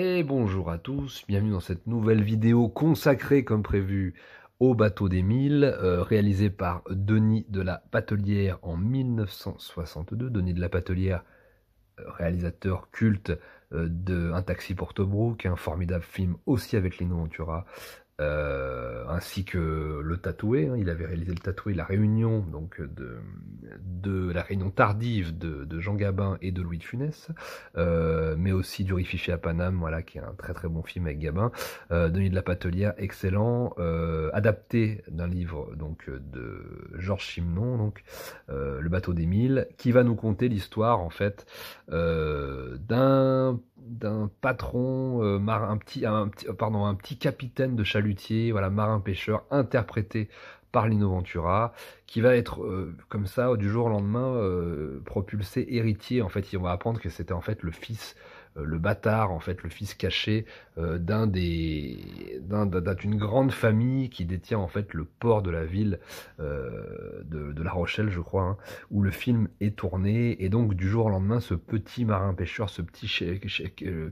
Et bonjour à tous, bienvenue dans cette nouvelle vidéo consacrée comme prévu au bateau d'Émile, réalisée par Denis de la Patelière en 1962. Denis de la Patelière, réalisateur culte de Un taxi pour Tobrouk, un formidable film aussi avec Lino Ventura, ainsi que Le Tatoué, hein. Il avait réalisé Le Tatoué, la réunion donc de la réunion tardive de Jean Gabin et de Louis de Funès, mais aussi du Rififi à Paname, voilà, qui est un très très bon film avec Gabin. Denis de la Patelière, excellent, adapté d'un livre donc de Georges Simenon, donc Le bateau d'Émile, qui va nous conter l'histoire en fait d'un patron marin, un petit capitaine de chalutier, voilà, marin pêcheur, interprété par Lino Ventura, qui va être comme ça du jour au lendemain propulsé héritier. En fait, on va apprendre que c'était en fait le fils, le bâtard, en fait, le fils caché d'une grande famille qui détient en fait le port de la ville de La Rochelle, je crois, hein, où le film est tourné. Et donc, du jour au lendemain, ce petit marin pêcheur, ce petit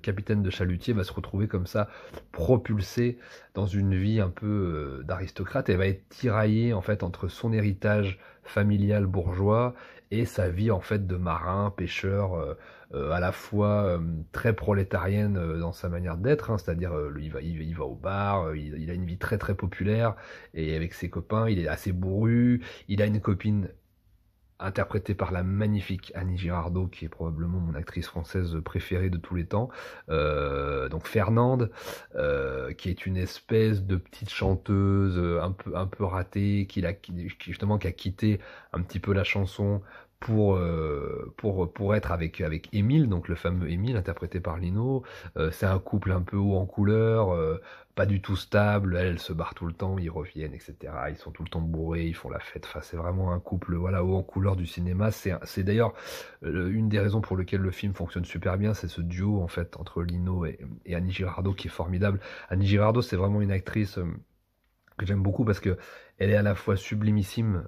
capitaine de chalutier va se retrouver comme ça, propulsé dans une vie un peu d'aristocrate, et va être tiraillé en fait entre son héritage familial bourgeois et sa vie en fait de marin, pêcheur, à la fois très prolétarienne dans sa manière d'être, hein, c'est-à-dire il va au bar, il a une vie très très populaire, et avec ses copains, il est assez bourru, il a une copine interprétée par la magnifique Annie Girardot, qui est probablement mon actrice française préférée de tous les temps, donc Fernande, qui est une espèce de petite chanteuse un peu ratée, justement qui a quitté un petit peu la chanson pour être avec Émile, donc le fameux Émile interprété par Lino. C'est un couple un peu haut en couleur, pas du tout stable, elle se barre tout le temps, ils reviennent, etc. Ils sont tout le temps bourrés, ils font la fête. Enfin, c'est vraiment un couple, voilà, haut en couleur du cinéma. C'est d'ailleurs une des raisons pour lesquelles le film fonctionne super bien, c'est ce duo en fait entre Lino et Annie Girardot qui est formidable. Annie Girardot, c'est vraiment une actrice que j'aime beaucoup parce que elle est à la fois sublimissime,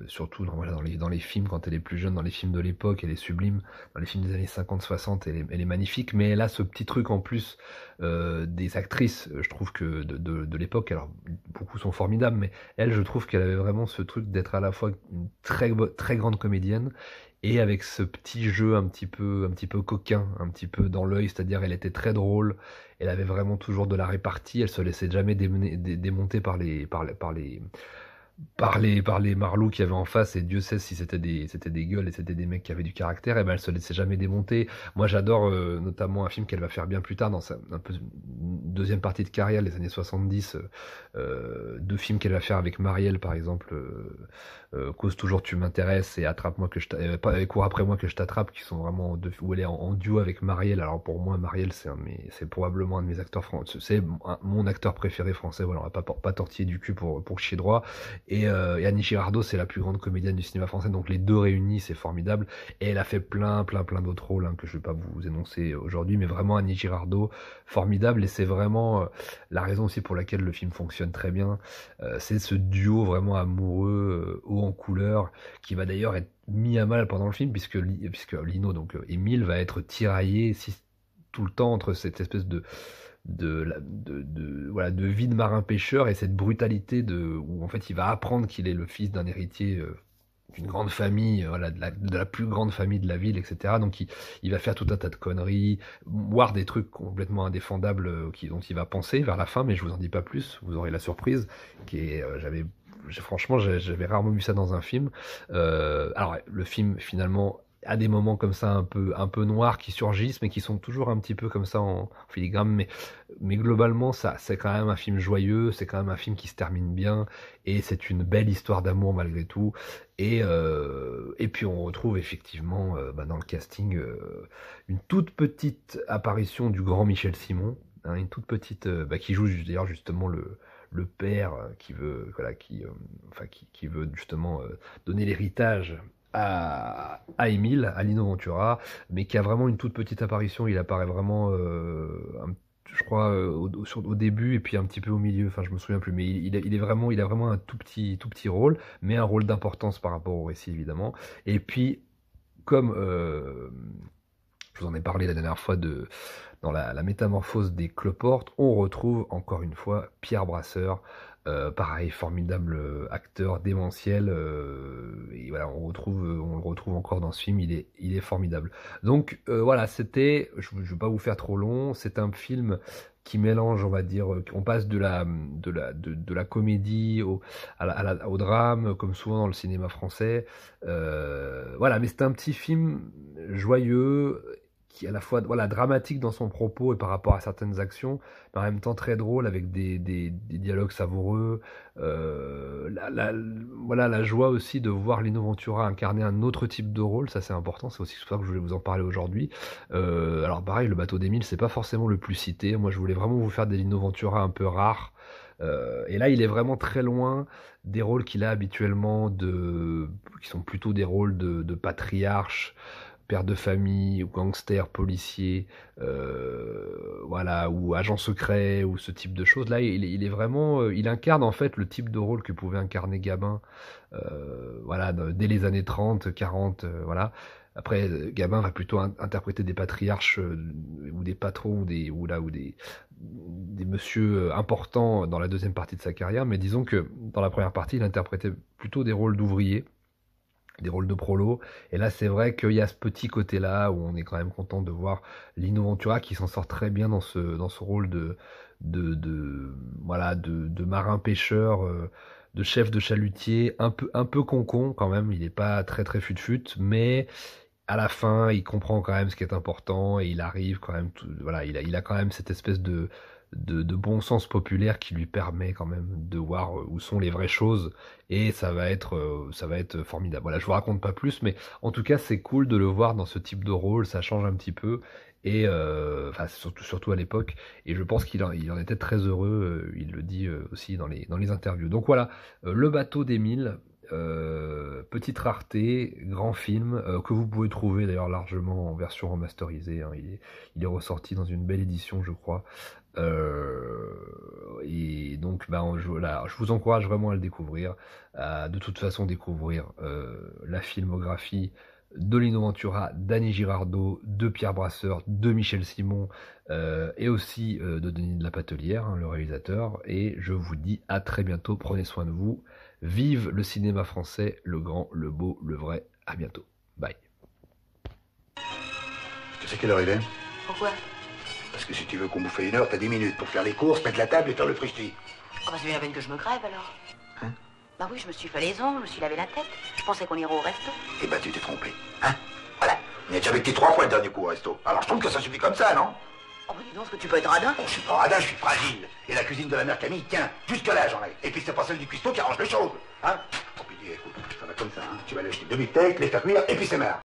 surtout voilà, dans les films quand elle est plus jeune, dans les films de l'époque, elle est sublime. Dans les films des années 50-60, elle est magnifique, mais elle a ce petit truc en plus des actrices, je trouve que de l'époque, alors beaucoup sont formidables, mais elle, je trouve qu'elle avait vraiment ce truc d'être à la fois une très grande comédienne, et avec ce petit jeu un petit peu coquin, un petit peu dans l'œil, c'est-à-dire elle était très drôle, elle avait vraiment toujours de la répartie, elle se laissait jamais démonter par les marlous qu'il y avait en face, et Dieu sait si c'était des gueules et c'était des mecs qui avaient du caractère, et ben elle se laissait jamais démonter. Moi j'adore notamment un film qu'elle va faire bien plus tard dans sa un peu deuxième partie de carrière, les années 70, deux films qu'elle va faire avec Marielle par exemple, Cause toujours tu m'intéresses et Attrape-moi que Cours après moi que je t'attrape, qui sont vraiment où elle est en duo avec Marielle. Alors pour moi Marielle c'est probablement un de mes acteurs français, c'est mon acteur préféré français, voilà, on va pas tortiller du cul pour chier droit. Et Annie Girardot, c'est la plus grande comédienne du cinéma français, donc les deux réunis, c'est formidable. Et elle a fait plein d'autres rôles hein, que je vais pas vous énoncer aujourd'hui, mais vraiment Annie Girardot, formidable. Et c'est vraiment la raison aussi pour laquelle le film fonctionne très bien. C'est ce duo vraiment amoureux, haut en couleur, qui va d'ailleurs être mis à mal pendant le film, puisque Lino, donc Émile, va être tiraillé tout le temps entre cette espèce voilà, de vie de marin pêcheur et cette brutalité où en fait il va apprendre qu'il est le fils d'un héritier d'une grande famille, voilà, de la plus grande famille de la ville, etc. Donc il va faire tout un tas de conneries, voire des trucs complètement indéfendables dont il va penser vers la fin, mais je vous en dis pas plus, vous aurez la surprise, qui est, franchement, j'avais rarement vu ça dans un film. Alors le film finalement a des moments comme ça un peu noirs qui surgissent, mais qui sont toujours un petit peu comme ça en filigrane, mais globalement ça c'est quand même un film joyeux, c'est quand même un film qui se termine bien, et c'est une belle histoire d'amour malgré tout. Et puis on retrouve effectivement dans le casting une toute petite apparition du grand Michel Simon, hein, une toute petite qui joue d'ailleurs justement le père qui veut voilà qui veut justement donner l'héritage à Émile, à Lino Ventura, mais qui a vraiment une toute petite apparition. Il apparaît vraiment, je crois, au début et puis un petit peu au milieu. Enfin, je me souviens plus, mais il a vraiment un tout petit rôle, mais un rôle d'importance par rapport au récit évidemment. Et puis, comme je vous en ai parlé la dernière fois dans la métamorphose des cloportes, on retrouve encore une fois Pierre Brasseur. Pareil, formidable acteur démentiel, et voilà, on le retrouve encore dans ce film, il est formidable. Donc voilà, je vais pas vous faire trop long, c'est un film qui mélange, on va dire, on passe de la comédie au drame, comme souvent dans le cinéma français. Voilà, mais c'est un petit film joyeux, qui est à la fois voilà, dramatique dans son propos et par rapport à certaines actions, mais en même temps très drôle avec des dialogues savoureux. Voilà, la joie aussi de voir Lino Ventura incarner un autre type de rôle, ça c'est important, c'est aussi pour ça que je voulais vous en parler aujourd'hui. Alors pareil, Le Bateau d'Émile, c'est pas forcément le plus cité, moi je voulais vraiment vous faire des Lino Ventura un peu rares. Et là, il est vraiment très loin des rôles qu'il a habituellement, qui sont plutôt des rôles de patriarche, père de famille, ou gangster, policier, voilà, ou agent secret, ou ce type de choses. Là, il est vraiment, il incarne en fait le type de rôle que pouvait incarner Gabin, voilà, dès les années 30, 40, voilà. Après, Gabin va plutôt interpréter des patriarches ou des patrons ou des messieurs importants dans la deuxième partie de sa carrière, mais disons que dans la première partie, il interprétait plutôt des rôles d'ouvriers, des rôles de prolo. Et là, c'est vrai qu'il y a ce petit côté-là où on est quand même content de voir Lino Ventura qui s'en sort très bien dans ce rôle voilà, de marin pêcheur, de chef de chalutier, un peu concon quand même. Il n'est pas très très fut-fut, mais à la fin, il comprend quand même ce qui est important et il arrive quand même, voilà, il a quand même cette espèce de bon sens populaire qui lui permet quand même de voir où sont les vraies choses et ça va être formidable. Voilà, je vous raconte pas plus, mais en tout cas, c'est cool de le voir dans ce type de rôle, ça change un petit peu et enfin surtout à l'époque et je pense il en était très heureux, il le dit aussi dans les interviews. Donc voilà, Le Bateau d'Émile. Petite rareté, grand film que vous pouvez trouver d'ailleurs largement en version remasterisée, hein. Il est ressorti dans une belle édition, je crois. Et donc, voilà, je vous encourage vraiment à le découvrir. À de toute façon découvrir la filmographie de Lino Ventura, d'Annie Girardot, de Pierre Brasseur, de Michel Simon et aussi de Denis de la Patelière, hein, le réalisateur. Et je vous dis à très bientôt. Prenez soin de vous. Vive le cinéma français, le grand, le beau, le vrai. À bientôt. Bye. Tu sais quelle heure il est? Pourquoi? Parce que si tu veux qu'on bouffe 1 heure, t'as 10 minutes pour faire les courses, mettre la table et faire le frichti. Oh bah c'est bien la peine que je me crève alors. Hein? Bah oui, je me suis fait les ongles, je me suis lavé la tête. Je pensais qu'on irait au resto. Eh ben tu t'es trompé. Hein? Voilà. On y a déjà été 3 fois le dernier coup au resto. Alors je trouve que ça suffit comme ça, non? Oh bah dis donc, est-ce que tu peux être radin? Bon, je suis pas radin, je suis fragile. Et la cuisine de la mère Camille, tiens, jusque là j'en ai. Et puis c'est pas celle du cuistot qui arrange les choses. Hein? Tant pis, écoute, ça va comme ça, hein. Tu vas aller acheter 2 beefsteaks, les faire cuire, et puis c'est marre.